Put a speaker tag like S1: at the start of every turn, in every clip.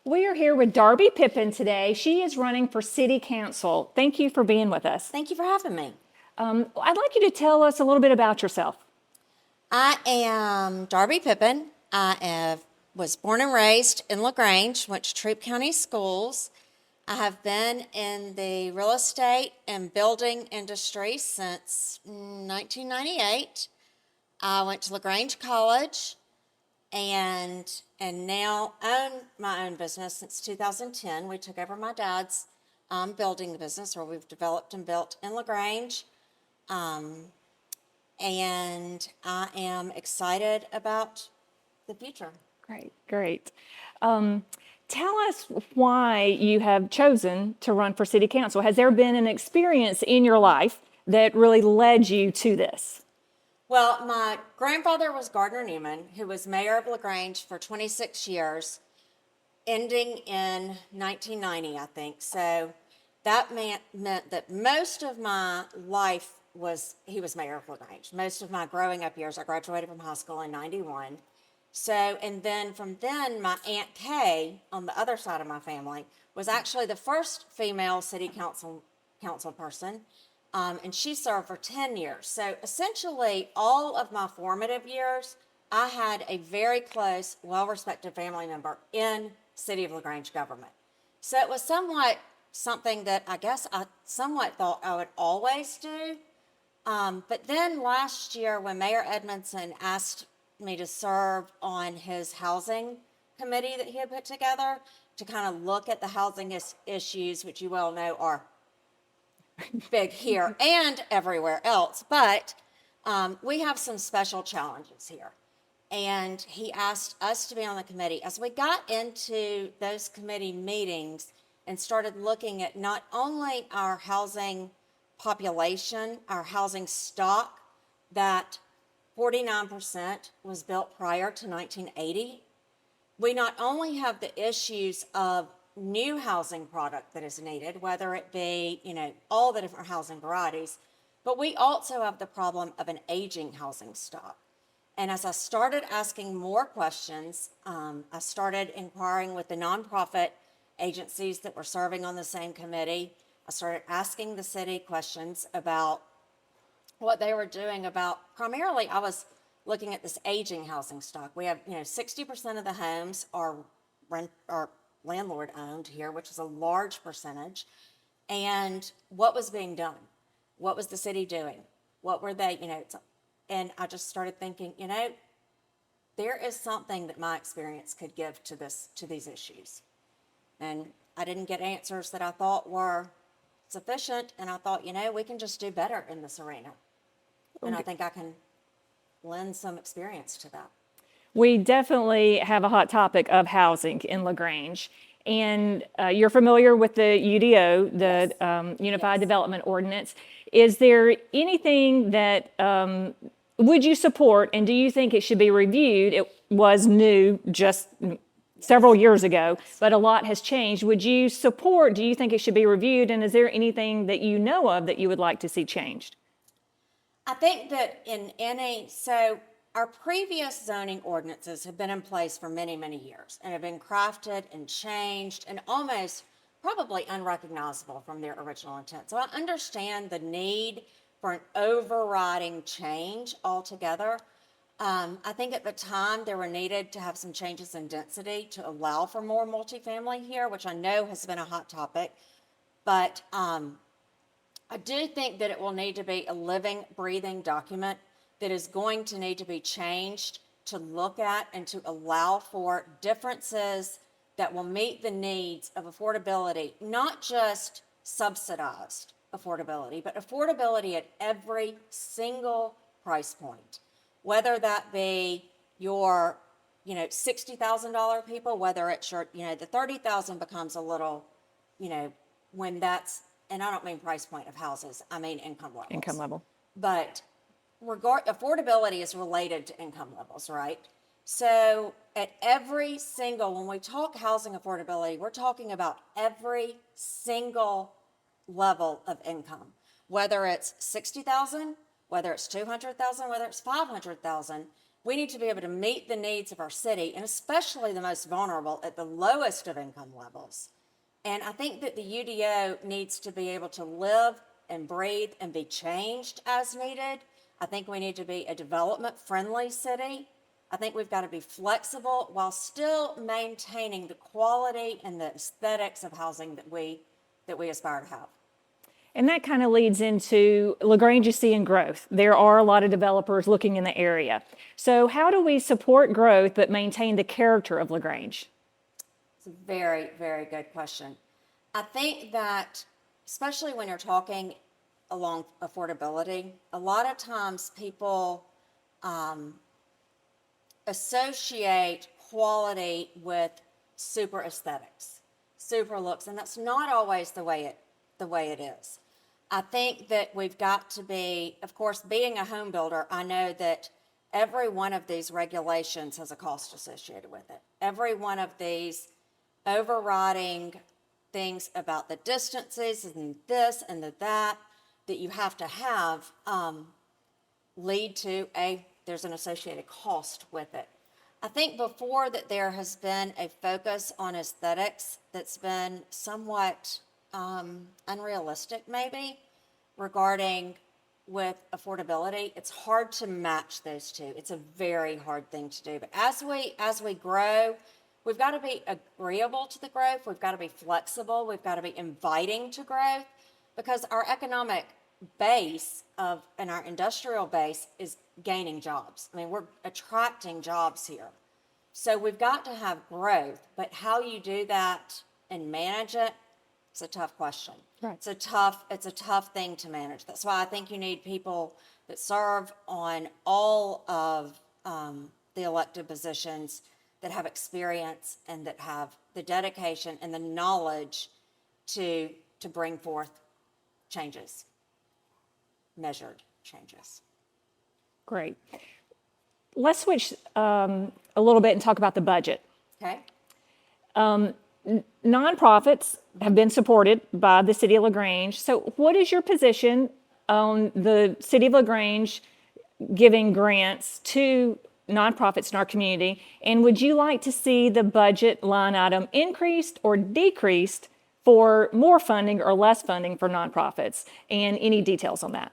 S1: We are here with Darby Pippen today. She is running for City Council. Thank you for being with us.
S2: Thank you for having me.
S1: I'd like you to tell us a little bit about yourself.
S2: I am Darby Pippen. Was born and raised in LaGrange, went to Troup County Schools. I have been in the real estate and building industry since 1998. I went to LaGrange College and now own my own business since 2010. We took over my dad's building business, where we've developed and built in LaGrange. And I am excited about the future.
S1: Great. Tell us why you have chosen to run for City Council. Has there been an experience in your life that really led you to this?
S2: Well, my grandfather was Gardner Newman, who was mayor of LaGrange for 26 years, ending in 1990, I think. So that meant that most of my life he was mayor of LaGrange. Most of my growing up years, I graduated from high school in 91. So, and then from then, my Aunt Kay, on the other side of my family, was actually the first female city council person, and she served for 10 years. So essentially, all of my formative years, I had a very close, well-respected family member in City of LaGrange government. So it was something that I guess I somewhat thought I would always do. But then last year, when Mayor Edmondson asked me to serve on his housing committee that he had put together to kind of look at the housing issues, which you well know are big here and everywhere else, but we have some special challenges here. And he asked us to be on the committee. As we got into those committee meetings and started looking at not only our housing population, our housing stock, that 49% was built prior to 1980. We not only have the issues of new housing product that is needed, whether it be, all the different housing varieties, but we also have the problem of an aging housing stock. And as I started asking more questions, I started inquiring with the nonprofit agencies that were serving on the same committee. I started asking the city questions about what they were doing about, primarily I was looking at this aging housing stock. We have, 60% of the homes are landlord owned here, which is a large percentage. And what was being done? What was the city doing? What were they, and I just started thinking, there is something that my experience could give to these issues. And I didn't get answers that I thought were sufficient, and I thought, we can just do better in this arena. And I think I can lend some experience to that.
S1: We definitely have a hot topic of housing in LaGrange. And you're familiar with the UDO, the
S2: Yes.
S1: Unified
S2: Yes.
S1: Development Ordinance. Is there anything that would you support, and do you think it should be reviewed? It was new just several years ago, but a lot has changed. Would you support, do you think it should be reviewed, and is there anything that you know of that you would like to see changed?
S2: I think that so our previous zoning ordinances have been in place for many, many years and have been crafted and changed and almost probably unrecognizable from their original intent. So I understand the need for an overriding change altogether. I think at the time there were needed to have some changes in density to allow for more multifamily here, which I know has been a hot topic. But I do think that it will need to be a living, breathing document that is going to need to be changed to look at and to allow for differences that will meet the needs of affordability, not just subsidized affordability, but affordability at every single price point, whether that be your, $60,000 people, whether it's your, the 30,000 becomes a little, when that's, and I don't mean price point of houses, I mean income levels.
S1: Income level.
S2: But affordability is related to income levels, right? So at every single, when we talk housing affordability, we're talking about every single level of income, whether it's 60,000, whether it's 200,000, whether it's 500,000, We need to be able to meet the needs of our city, and especially the most vulnerable at the lowest of income levels. And I think that the UDO needs to be able to live and breathe and be changed as needed. I think we need to be a development-friendly city. I think we've got to be flexible while still maintaining the quality and the aesthetics of housing that we aspire to have.
S1: And that kind of leads into LaGrange is seeing growth. There are a lot of developers looking in the area. So how do we support growth but maintain the character of LaGrange?
S2: It's a very, very good question. I think that, especially when you're talking along affordability, a lot of times people associate quality with super aesthetics, super looks, and that's not always the way it is. I think that we've got to be, of course, being a home builder, I know that every one of these regulations has a cost associated with it. Every one of these overriding things about the distances and this and that you have to have lead to there's an associated cost with it. I think before that there has been a focus on aesthetics that's been somewhat unrealistic maybe regarding with affordability. It's hard to match those two. It's a very hard thing to do. But as we grow, we've got to be agreeable to the growth. We've got to be flexible. We've got to be inviting to growth, because our economic base and our industrial base is gaining jobs. I mean, we're attracting jobs here. So we've got to have growth, but how you do that and manage it, it's a tough question.
S1: Right.
S2: It's a tough thing to manage. That's why I think you need people that serve on all of the elected positions that have experience and that have the dedication and the knowledge to bring forth changes, measured changes.
S1: Great. Let's switch a little bit and talk about the budget.
S2: Okay?
S1: Nonprofits have been supported by the City of LaGrange. So what is your position on the City of LaGrange giving grants to nonprofits in our community? And would you like to see the budget line item increased or decreased for more funding or less funding for nonprofits? And any details on that?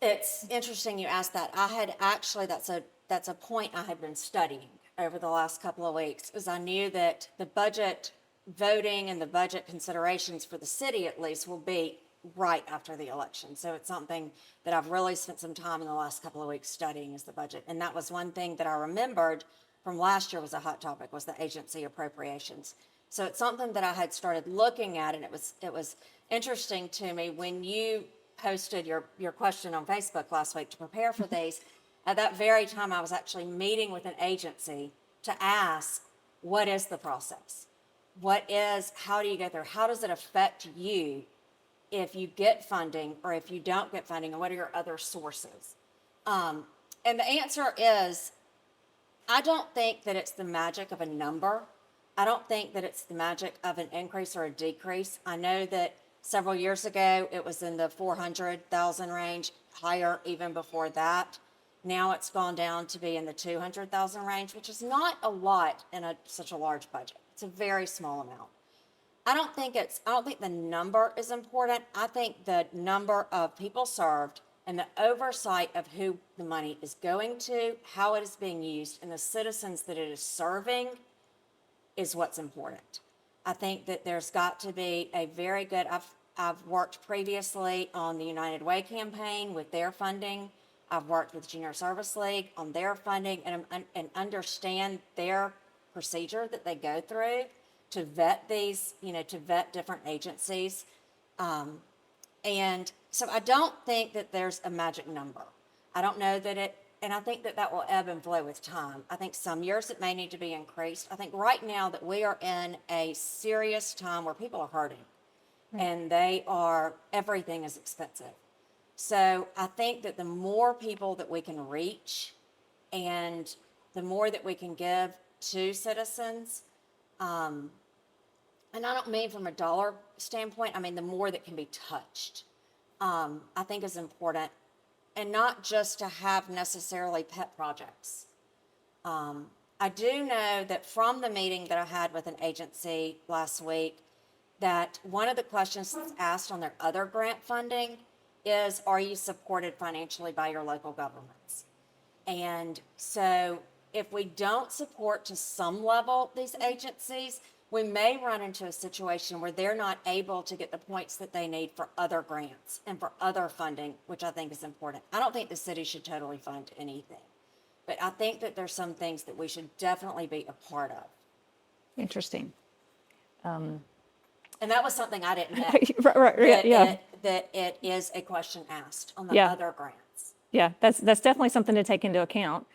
S2: It's interesting you asked that. I had actually, that's a point I had been studying over the last couple of weeks, because I knew that the budget voting and the budget considerations for the city at least will be right after the election. So it's something that I've really spent some time in the last couple of weeks studying, is the budget. And that was one thing that I remembered from last year was a hot topic, was the agency appropriations. So it's something that I had started looking at, and it was interesting to me when you posted your question on Facebook last week to prepare for these. At that very time, I was actually meeting with an agency to ask, what is the process? How do you get there? How does it affect you if you get funding or if you don't get funding, and what are your other sources? And the answer is, I don't think that it's the magic of a number. I don't think that it's the magic of an increase or a decrease. I know that several years ago, it was in the 400,000 range, higher even before that. Now it's gone down to be in the 200,000 range, which is not a lot in such a large budget. It's a very small amount. I don't think the number is important. I think the number of people served and the oversight of who the money is going to, how it is being used, and the citizens that it is serving is what's important. I think that there's got to be a very good, I've worked previously on the United Way campaign with their funding. I've worked with Junior Service League on their funding and understand their procedure that they go through to vet these, to vet different agencies. And so I don't think that there's a magic number. I don't know that and I think that will ebb and flow with time. I think some years it may need to be increased. I think right now that we are in a serious time where people are hurting, and everything is expensive. So I think that the more people that we can reach and the more that we can give to citizens, and I don't mean from a dollar standpoint, I mean the more that can be touched, I think is important. and not just to have necessarily pet projects. I do know that from the meeting that I had with an agency last week, that one of the questions that's asked on their other grant funding is, are you supported financially by your local governments? And so if we don't support to some level these agencies, we may run into a situation where they're not able to get the points that they need for other grants and for other funding, which I think is important. I don't think the city should totally fund anything, but I think that there's some things that we should definitely be a part of.
S1: Interesting.
S2: And that was something I didn't know.
S1: Right, yeah.
S2: That it is a question asked on the
S1: Yeah.
S2: other grants.
S1: Yeah, that's definitely something to take into account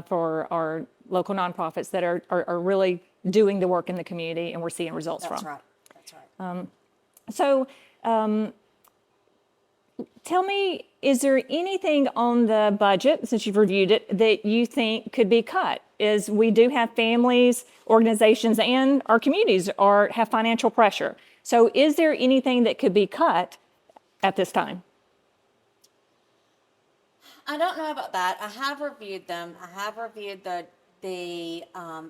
S1: for our local nonprofits that are really doing the work in the community and we're seeing results
S2: That's
S1: from.
S2: right. That's right.
S1: So tell me, is there anything on the budget, since you've reviewed it, that you think could be cut? Is we do have families, organizations, and our communities have financial pressure. So is there anything that could be cut at this time?
S2: I don't know about that. I have reviewed them. I have reviewed the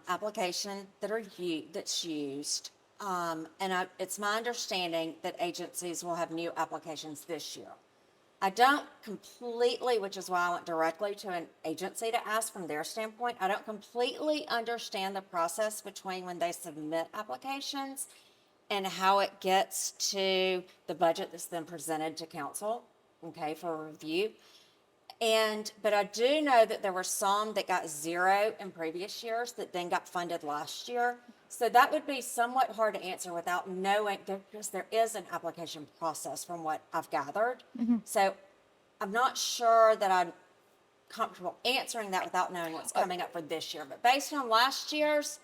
S2: application that's used. It's my understanding that agencies will have new applications this year. I don't completely, which is why I went directly to an agency to ask from their standpoint, I don't completely understand the process between when they submit applications and how it gets to the budget that's then presented to council, okay, for review. But I do know that there were some that got zero in previous years that then got funded last year. So that would be somewhat hard to answer without knowing, because there is an application process from what I've gathered. So I'm not sure that I'm comfortable answering that without knowing what's coming up for this year. But based on last year's,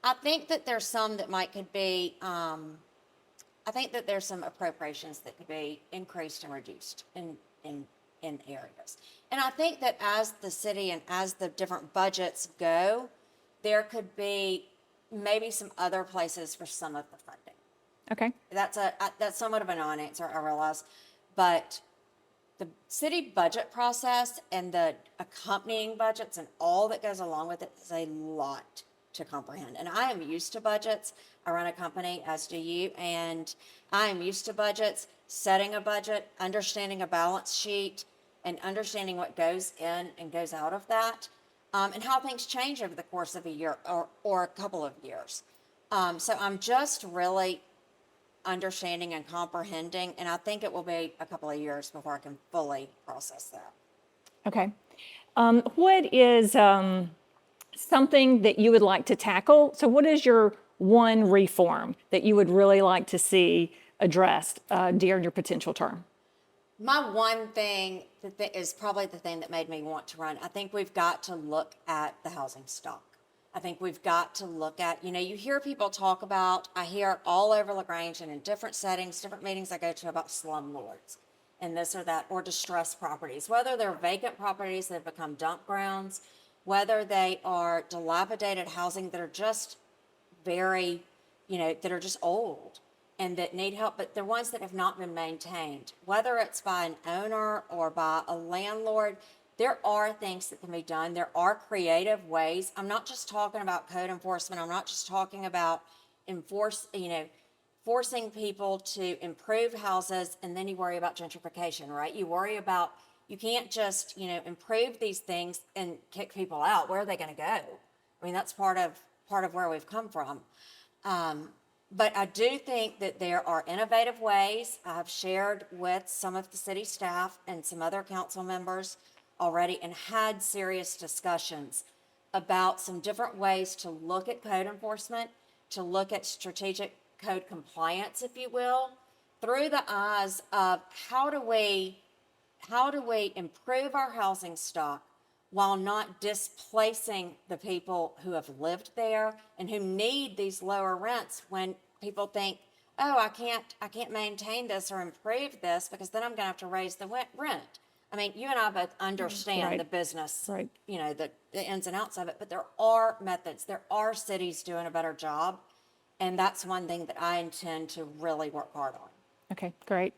S2: I think that there's some that could be, I think that there's some appropriations that could be increased and reduced in areas. And I think that as the city and as the different budgets go, there could be maybe some other places for some of the funding.
S1: Okay.
S2: That's somewhat of a non-answer, I realize, but the city budget process and the accompanying budgets and all that goes along with it is a lot to comprehend. And I am used to budgets. I run a company, as do you, and I am used to budgets, setting a budget, understanding a balance sheet, and understanding what goes in and goes out of that, and how things change over the course of a year or a couple of years. So I'm just really understanding and comprehending, and I think it will be a couple of years before I can fully process that.
S1: Okay. What is something that you would like to tackle? So what is your one reform that you would really like to see addressed during your potential term?
S2: My one thing that is probably the thing that made me want to run, I think we've got to look at the housing stock. I think we've got to look at, you hear people talk about, I hear it all over LaGrange and in different settings, different meetings I go to about slumlords and this or that, or distressed properties, whether they're vacant properties that have become dump grounds, whether they are dilapidated housing that are just very, that are just old and that need help, but they're ones that have not been maintained, whether it's by an owner or by a landlord. There are things that can be done. There are creative ways. I'm not just talking about code enforcement. I'm not just talking about forcing people to improve houses and then you worry about gentrification, right? You worry about, you can't just, improve these things and kick people out. Where are they going to go? I mean, that's part of where we've come from. But I do think that there are innovative ways. I've shared with some of the city staff and some other council members already and had serious discussions about some different ways to look at code enforcement, to look at strategic code compliance, if you will, through the eyes of how do we improve our housing stock while not displacing the people who have lived there and who need these lower rents when people think, oh, I can't maintain this or improve this because then I'm going to have to raise the rent. I mean, you and I both understand the business,
S1: right.
S2: The ins and outs of it, but there are methods. There are cities doing a better job, and that's one thing that I intend to really work hard on.
S1: Okay, great.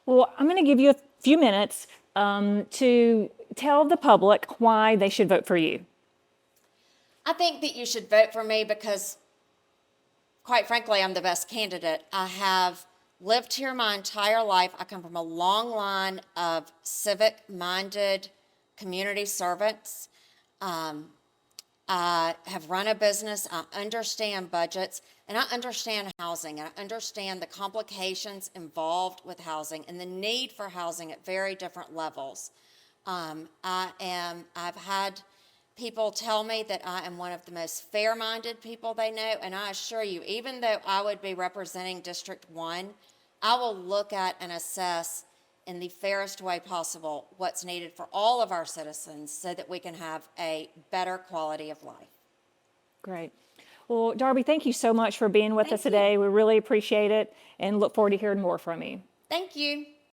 S1: Well, I'm going to give you few minutes to tell the public why they should vote for you.
S2: I think that you should vote for me because, quite frankly, I'm the best candidate. I have lived here my entire life. I come from a long line of civic-minded community servants. I have run a business. I understand budgets, and I understand housing, and I understand the complications involved with housing and the need for housing at very different levels. I've had people tell me that I am one of the most fair-minded people they know, and I assure you, even though I would be representing District 1, I will look at and assess in the fairest way possible what's needed for all of our citizens so that we can have a better quality of life.
S1: Great. Well, Darby, thank you so much for being with us today. We really appreciate it and look forward to hearing more from you.
S2: Thank you.